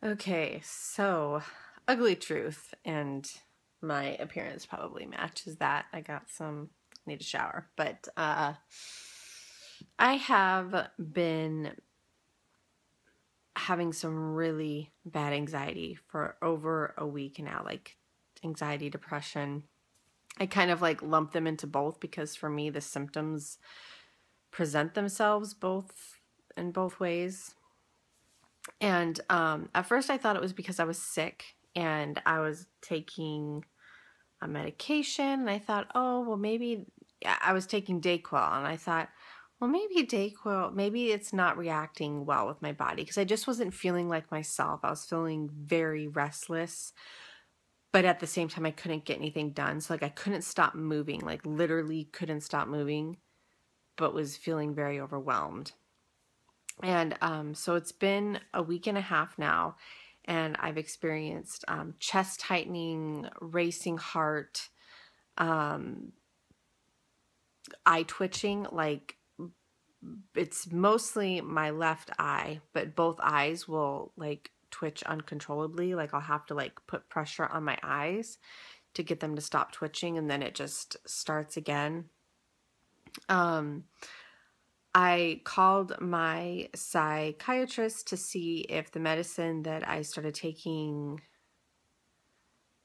Okay, so ugly truth, and my appearance probably matches that. I got some, need a shower, but I have been having some really bad anxiety for over a week now, like anxiety, depression. I kind of like lump them into both because for me the symptoms present themselves both in both ways. And at first I thought it was because I was sick and I was taking a medication, and I thought, oh, well, maybe I was taking Dayquil, and I thought, well, maybe Dayquil, maybe it's not reacting well with my body because I just wasn't feeling like myself. I was feeling very restless, but at the same time, I couldn't get anything done. So, like, I couldn't stop moving, like, literally couldn't stop moving, but was feeling very overwhelmed. And so it's been a week and a half now, and I've experienced chest tightening, racing heart, um, eye twitching. Like, it's mostly my left eye, but both eyes will like twitch uncontrollably. Like, I'll have to like put pressure on my eyes to get them to stop twitching, and then it just starts again. Um, I called my psychiatrist to see if the medicine that I started taking,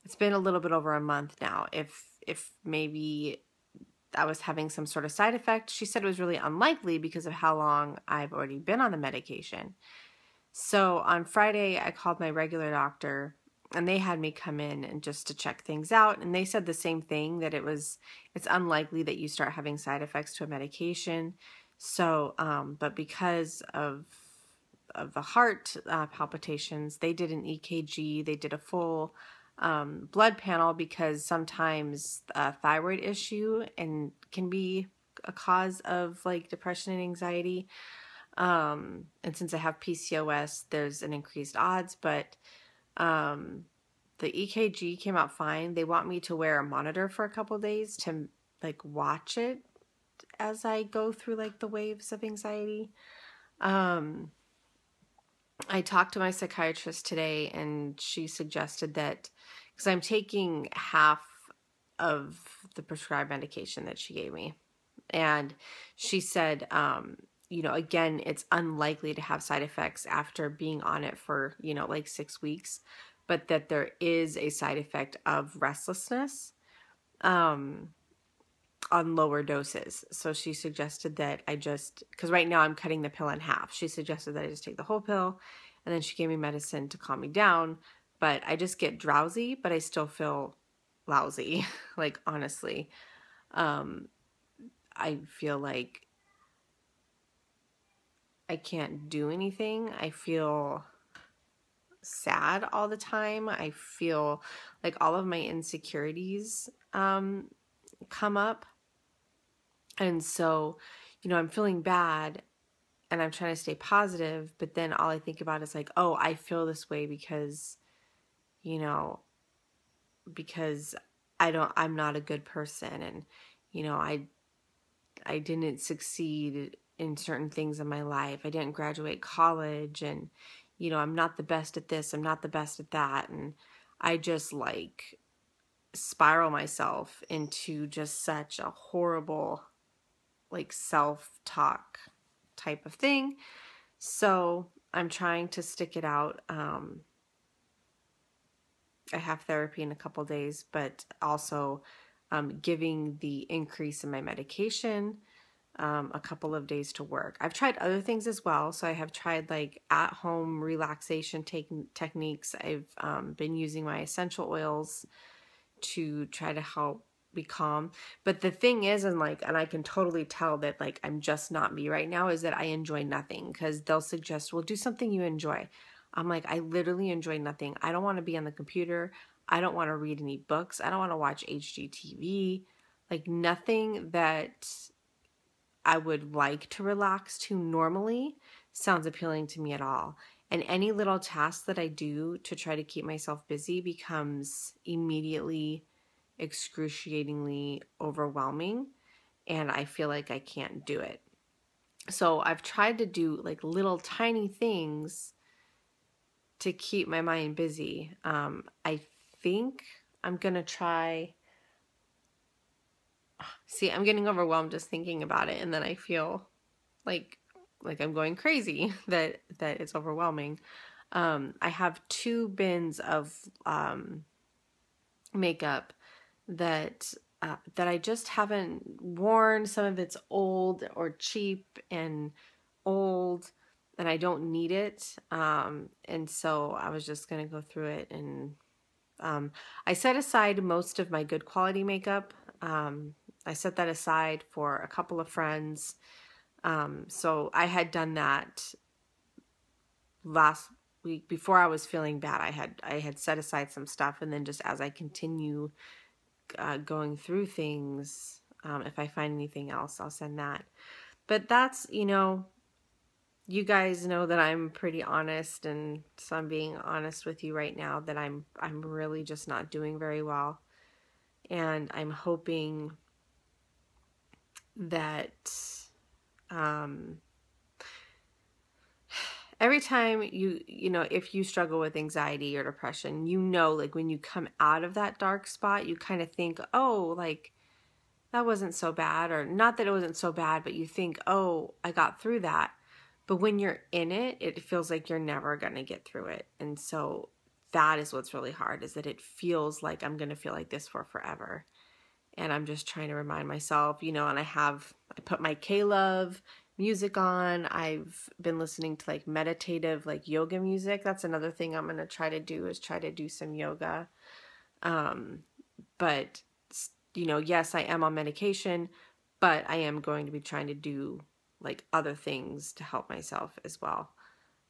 it's been a little bit over a month now, if maybe I was having some sort of side effect. She said it was really unlikely because of how long I've already been on the medication. So on Friday, I called my regular doctor, and they had me come in and just to check things out. And they said the same thing, that it's unlikely that you start having side effects to a medication. So, but because of the heart palpitations, they did an EKG, they did a full blood panel, because sometimes a thyroid issue and can be a cause of like depression and anxiety. And since I have PCOS, there's an increased odds, but the EKG came out fine. They want me to wear a monitor for a couple of days to like watch it as I go through like the waves of anxiety. Um, I talked to my psychiatrist today, and she suggested that because I'm taking half of the prescribed medication that she gave me, and she said, again, it's unlikely to have side effects after being on it for, like 6 weeks, but that there is a side effect of restlessness on lower doses. So she suggested that because right now I'm cutting the pill in half. She suggested that I just take the whole pill, and then she gave me medicine to calm me down. But I just get drowsy, but I still feel lousy. Like, honestly, I feel like I can't do anything. I feel sad all the time. I feel like all of my insecurities come up. And so, I'm feeling bad, and I'm trying to stay positive, but then all I think about is like, oh, I feel this way you know, because I'm not a good person, and, I didn't succeed in certain things in my life. I didn't graduate college, and, I'm not the best at this, I'm not the best at that. And I just like spiral myself into just such a horrible, like, self-talk type of thing. So I'm trying to stick it out. I have therapy in a couple days, but also giving the increase in my medication a couple of days to work. I've tried other things as well. So I have tried like at-home relaxation techniques. I've been using my essential oils to try to help be calm. But the thing is, and I can totally tell that like I'm just not me right now, is that I enjoy nothing, because they'll suggest, well, do something you enjoy. I'm like, I literally enjoy nothing. I don't want to be on the computer. I don't want to read any books. I don't want to watch HGTV. Like, nothing that I would like to relax to normally sounds appealing to me at all. And any little task that I do to try to keep myself busy becomes immediately excruciatingly overwhelming, and I feel like I can't do it. So I've tried to do like little tiny things to keep my mind busy. I think I'm going to try. See, I'm getting overwhelmed just thinking about it. And then I feel like I'm going crazy that it's overwhelming. I have 2 bins of makeup that I just haven't worn. Some of it's old or cheap and old, and I don't need it. And so I was just gonna go through it, and I set aside most of my good quality makeup. I set that aside for a couple of friends. So I had done that last week before I was feeling bad. I had set aside some stuff, and then just as I continue going through things, if I find anything else, I'll send that. But that's, you guys know that I'm pretty honest, and so I'm being honest with you right now that I'm really just not doing very well, and I'm hoping that every time if you struggle with anxiety or depression, like when you come out of that dark spot, you kind of think, oh, like that wasn't so bad, or not that it wasn't so bad, but you think, oh, I got through that. But when you're in it, it feels like you're never going to get through it. And so that is what's really hard, is that it feels like I'm going to feel like this for forever. And I'm just trying to remind myself, and I put my K-Love music on. I've been listening to like meditative, like yoga music. That's another thing I'm going to try to do, is try to do some yoga. But yes, I am on medication, but I am going to be trying to do like other things to help myself as well.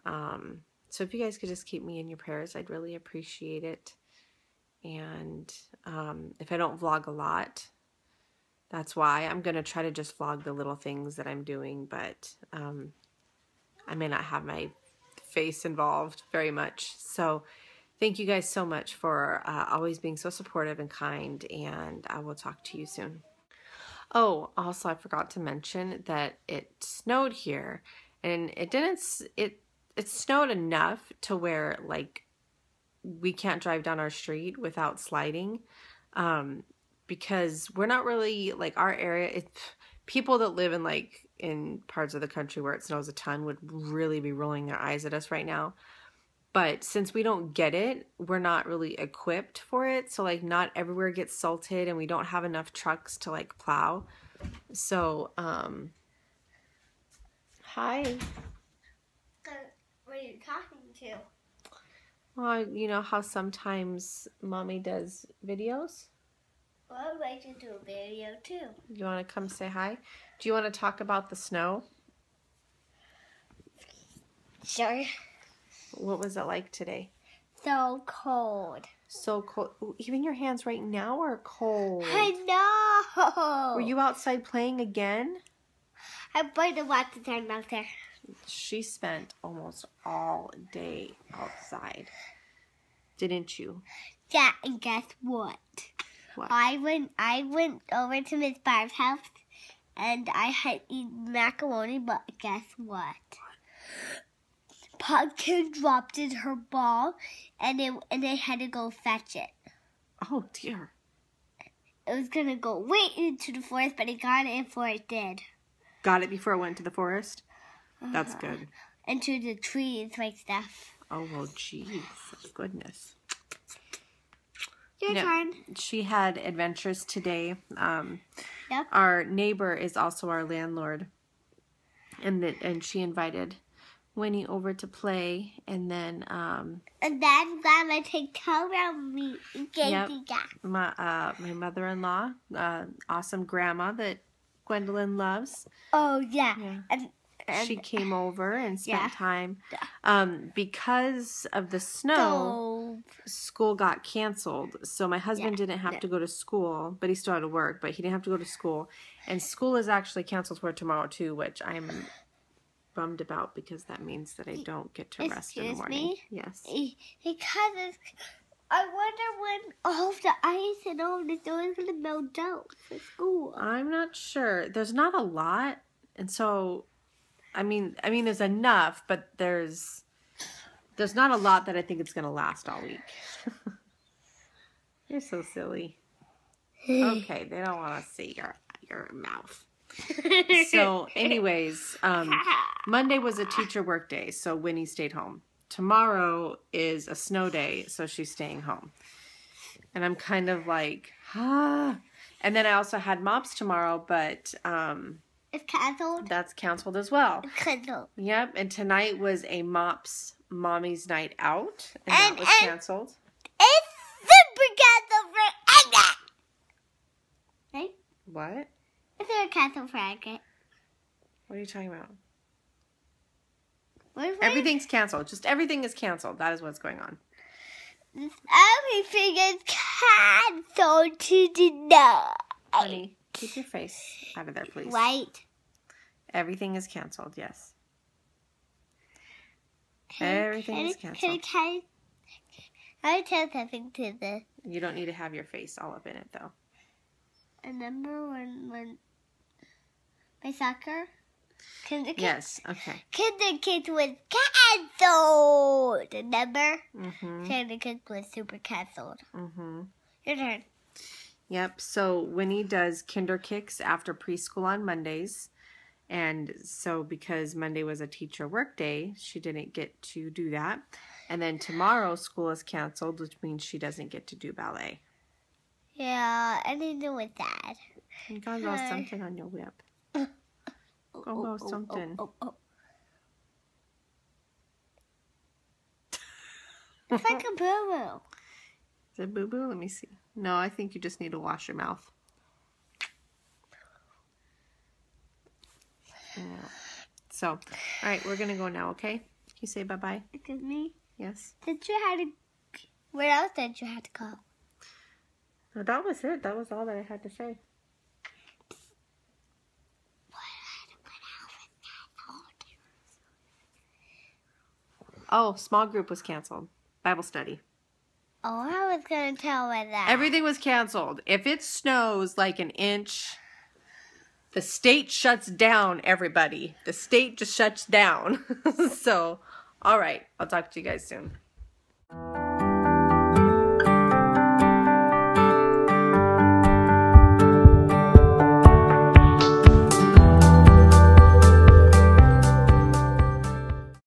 So if you guys could just keep me in your prayers, I'd really appreciate it. And if I don't vlog a lot, that's why. I'm going to try to just vlog the little things that I'm doing, but I may not have my face involved very much. So thank you guys so much for always being so supportive and kind, and I will talk to you soon. Oh, also I forgot to mention that it snowed here, and it snowed enough to where like we can't drive down our street without sliding, because we're not really like our area. People that live in parts of the country where it snows a ton would really be rolling their eyes at us right now. But since we don't get it, we're not really equipped for it. So like not everywhere gets salted, and we don't have enough trucks to like plow. So, hi. What are you talking to? Well, you know how sometimes Mommy does videos? Well, I'd like to do a video too. You want to come say hi? Do you want to talk about the snow? Sure. What was it like today? So cold. So cold. Ooh, even your hands right now are cold. I know. Were you outside playing again? I played a lot of time out there. She spent almost all day outside. Didn't you? Yeah, and guess what? What? I went over to Miss Barb's house, and I had eaten macaroni, but guess what? Pumpkin dropped in her ball, and they had to go fetch it. Oh dear. It was gonna go way into the forest, but it got it before it did. Got it before it went to the forest? That's good. Into the trees like stuff. Oh, well, geez. Goodness. Your turn. She had adventures today. Yep. Our neighbor is also our landlord. And she invited Winnie over to play. And then... and then Grandma take care of me. Yep. My mother-in-law, awesome grandma that Gwendolyn loves. Oh, yeah. And she came over and spent time. Because of the snow, school got canceled. So my husband didn't have to go to school, but he still had to work, but he didn't have to go to school. And school is actually canceled for tomorrow too, which I'm bummed about, because that means that I don't get to rest in the morning. Me? Yes. Because I wonder when all of the ice and all of the snow is going to melt out for school. I'm not sure. There's not a lot. And so... I mean, there's enough, but there's There's not a lot that I think it's going to last all week. You're so silly. Okay, they don't want to see your mouth. So anyways, Monday was a teacher work day, so Winnie stayed home. Tomorrow is a snow day, so she's staying home. And I'm kind of like, And then I also had mops tomorrow, but it's canceled. That's canceled as well. It's canceled. Yep, and tonight was a mops mommy's night out, and that was canceled. It's super canceled for Anna. Right? What? It's a canceled for Anna. What are you talking about? Everything's Everything's canceled. Just everything is canceled. That is what's going on. Everything is canceled tonight. Honey, keep your face out of there, please. Right. Everything is canceled, yes. Everything is canceled. Can I tell something to this? You don't need to have your face all up in it, though. Remember when my soccer? Yes, okay. Kindergarten was canceled. Remember? Mm-hmm. Kindergarten was super canceled. Mm-hmm. Your turn. Yep, so Winnie does kinder kicks after preschool on Mondays. And so because Monday was a teacher work day, she didn't get to do that. And then tomorrow school is canceled, which means she doesn't get to do ballet. Yeah, anything with that. You gotta go something on your whip. Go something. It's like a boo-boo. Is it boo-boo? Let me see. No, I think you just need to wash your mouth. Yeah. So, all right, we're going to go now, okay? Can you say bye-bye? Excuse me? Yes. Where else did you have to go? No, that was it. That was all that I had to say. Oh, small group was canceled. Bible study. Oh, I was going to tell her that. Everything was canceled. If it snows like an inch, the state shuts down, everybody. The state just shuts down. So, all right. I'll talk to you guys soon.